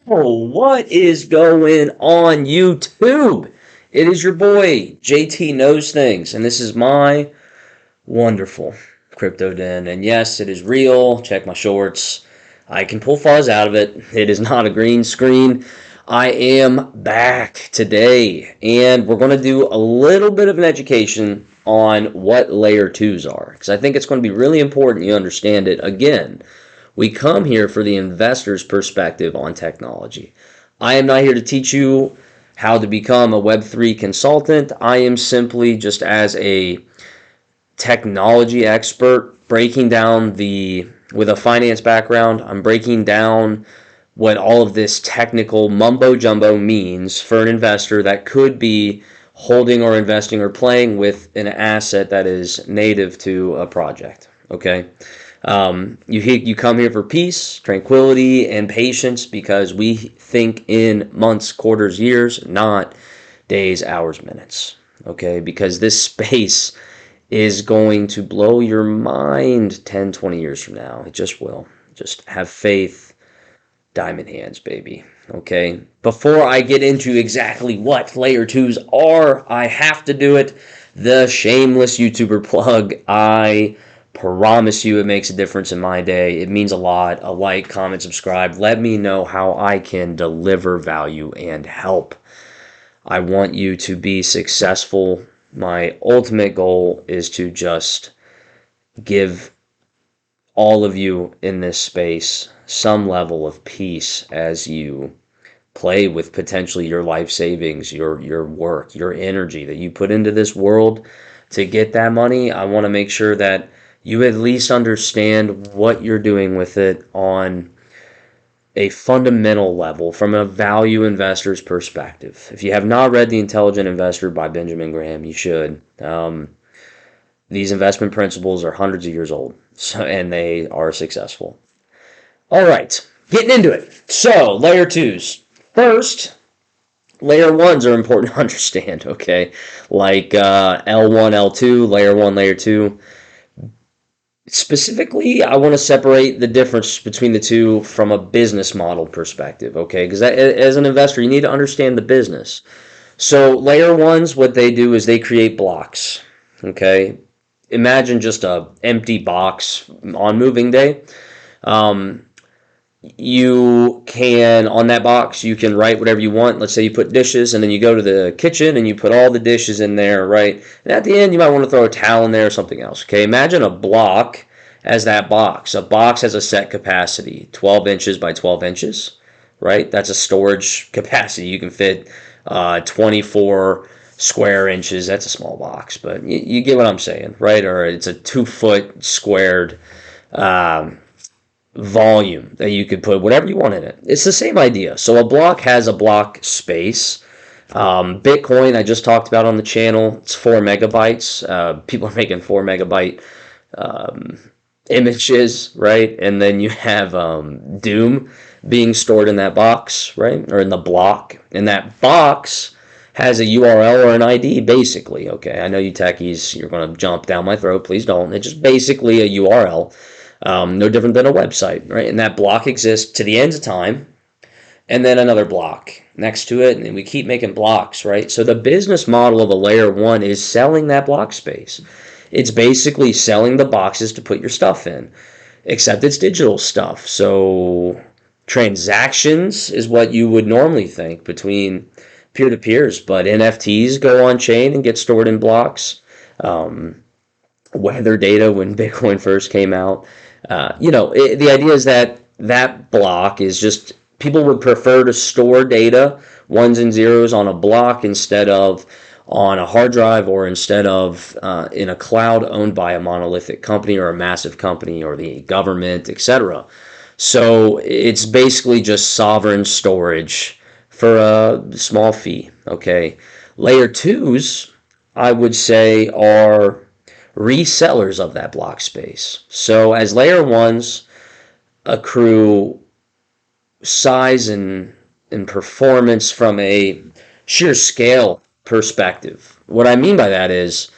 Oh, what is going on YouTube? It is your boy JT Knows Things, and this is my wonderful crypto den. And yes, it is real. Check my shorts. I can pull fuzz out of it. It is not a green screen. I am back today, and we're going to do a little bit of an education on what layer 2s are, because I think it's going to be really important you understand it. Again, we come here for the investor's perspective on technology. I am not here to teach you how to become a Web3 consultant. I am simply just as a technology expert breaking down with a finance background, I'm breaking down what all of this technical mumbo jumbo means for an investor that could be holding or investing or playing with an asset that is native to a project. Okay. You come here for peace, tranquility, and patience because we think in months, quarters, years, not days, hours, minutes. Okay, because this space is going to blow your mind 10, 20 years from now. It just will. Just have faith. Diamond hands, baby. Okay, before I get into exactly what layer 2s are, I have to do it. The shameless YouTuber plug. I promise you it makes a difference in my day. It means a lot. A like, comment, subscribe. Let me know how I can deliver value and help. I want you to be successful. My ultimate goal is to just give all of you in this space some level of peace as you play with potentially your life savings, your work, your energy that you put into this world to get that money. I want to make sure that you at least understand what you're doing with it on a fundamental level from a value investor's perspective. If you have not read The Intelligent Investor by Benjamin Graham, you should. These investment principles are hundreds of years old, and they are successful. All right, getting into it. So, layer 2s. First, layer 1s are important to understand, okay? Like L1, L2, layer 1, layer 2. Specifically, I want to separate the difference between the two from a business model perspective, okay? Because as an investor, you need to understand the business. So layer 1s, what they do is they create blocks, okay? Imagine just a empty box on moving day. You can, on that box, you can write whatever you want. Let's say you put dishes, and then you go to the kitchen and you put all the dishes in there, right? And at the end, you might want to throw a towel in there or something else, okay? Imagine a block as that box. A box has a set capacity, 12 inches by 12 inches, right? That's a storage capacity. You can fit 24 square inches. That's a small box, but you get what I'm saying, right? Or it's a 2-foot squared volume that you could put whatever you want in it. It's the same idea. So a block has a block space. Bitcoin, I just talked about on the channel, it's 4 megabytes. People are making 4 megabyte images, right? And then you have Doom being stored in that box, right? Or in the block. And that box has a URL or an ID, basically. Okay, I know you techies, you're going to jump down my throat. Please don't. It's just basically a URL. No different than a website, right? And that block exists to the ends of time, and then another block next to it, and we keep making blocks, right? So the business model of a layer 1 is selling that block space. It's basically selling the boxes to put your stuff in, except it's digital stuff. So transactions is what you would normally think between peer-to-peers, but NFTs go on chain and get stored in blocks. Weather data when Bitcoin first came out. The idea is that that block is just, people would prefer to store data, ones and zeros, on a block instead of on a hard drive, or instead of in a cloud owned by a monolithic company or a massive company or the government, etc. So it's basically just sovereign storage for a small fee, okay? Layer 2s, I would say, are resellers of that block space. So as layer 1s accrue size and performance from a sheer scale perspective, what I mean by that is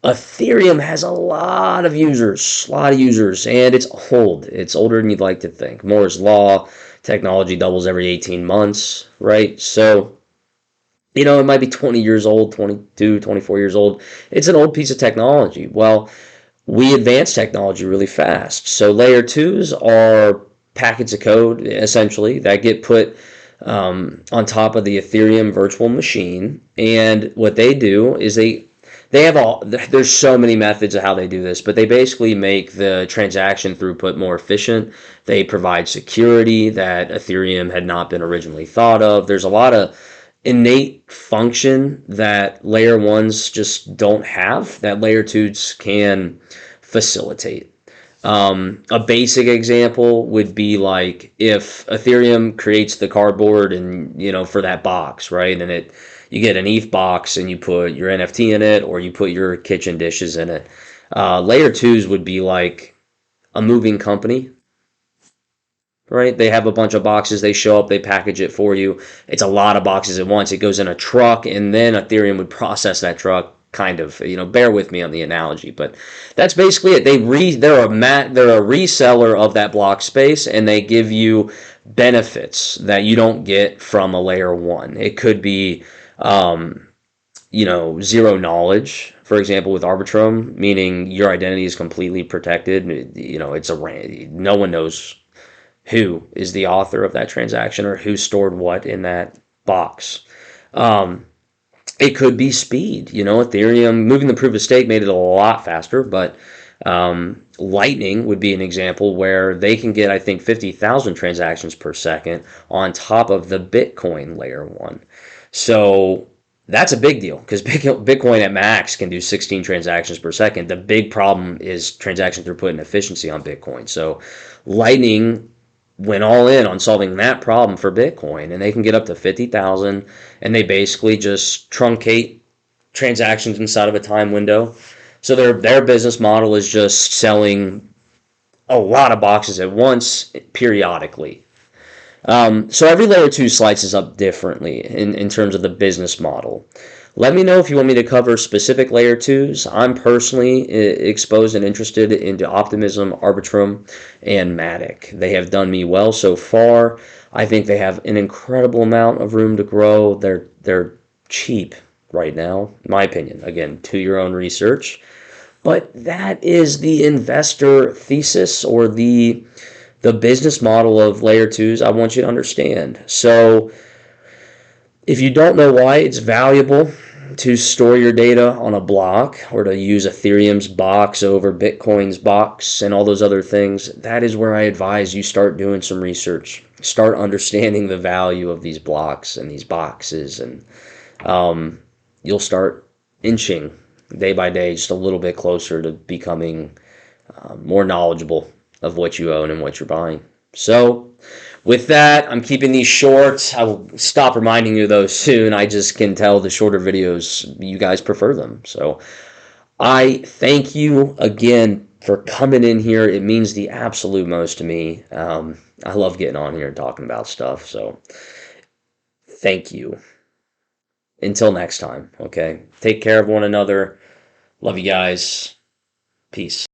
Ethereum has a lot of users, and it's old. It's older than you'd like to think. Moore's Law, Technology doubles every 18 months, right? So, it might be 20 years old, 22, 24 years old. It's an old piece of technology. Well, we advance technology really fast. So layer twos are packets of code essentially that get put on top of the Ethereum virtual machine. And what they do is they have all, there's so many methods of how they do this, but they basically make the transaction throughput more efficient. They provide security that Ethereum had not been originally thought of. There's a lot of innate function that layer ones just don't have that layer twos can facilitate. A basic example would be like if Ethereum creates the cardboard and for that box, right? And you get an ETH box and you put your NFT in it or you put your kitchen dishes in it. Layer twos would be like a moving company, right? They have a bunch of boxes. They show up, they package it for you. It's a lot of boxes at once. It goes in a truck, and then Ethereum would process that truck. Kind of, bear with me on the analogy, but that's basically it. They're a reseller of that block space, and they give you benefits that you don't get from a layer one. It could be, zero knowledge, for example, with Arbitrum, meaning your identity is completely protected. No one knows who is the author of that transaction or who stored what in that box. It could be speed. Ethereum moving the proof of stake made it a lot faster, but Lightning would be an example where they can get, I think, 50,000 transactions per second on top of the Bitcoin layer one. So that's a big deal because Bitcoin at max can do 16 transactions per second. The big problem is transaction throughput and efficiency on Bitcoin. So Lightning went all in on solving that problem for Bitcoin, and they can get up to 50,000, and they basically just truncate transactions inside of a time window. So their business model is just selling a lot of boxes at once periodically. So every layer 2 slices up differently in terms of the business model. Let me know if you want me to cover specific layer 2s. I'm personally exposed and interested into Optimism, Arbitrum, and Matic. They have done me well so far. I think they have an incredible amount of room to grow. They're cheap right now, in my opinion. Again, do your own research. But that is the investor thesis or the business model of layer 2s I want you to understand. So if you don't know why it's valuable to store your data on a block or to use Ethereum's box over Bitcoin's box and all those other things, that is where I advise you start doing some research. Start understanding the value of these blocks and these boxes, and you'll start inching day by day just a little bit closer to becoming more knowledgeable of what you own and what you're buying. So with that, I'm keeping these short. I will stop reminding you those soon. I just can tell the shorter videos, you guys prefer them. So I thank you again for coming in here. It means the absolute most to me. I love getting on here and talking about stuff. So thank you. Until next time, okay? Take care of one another. Love you guys. Peace.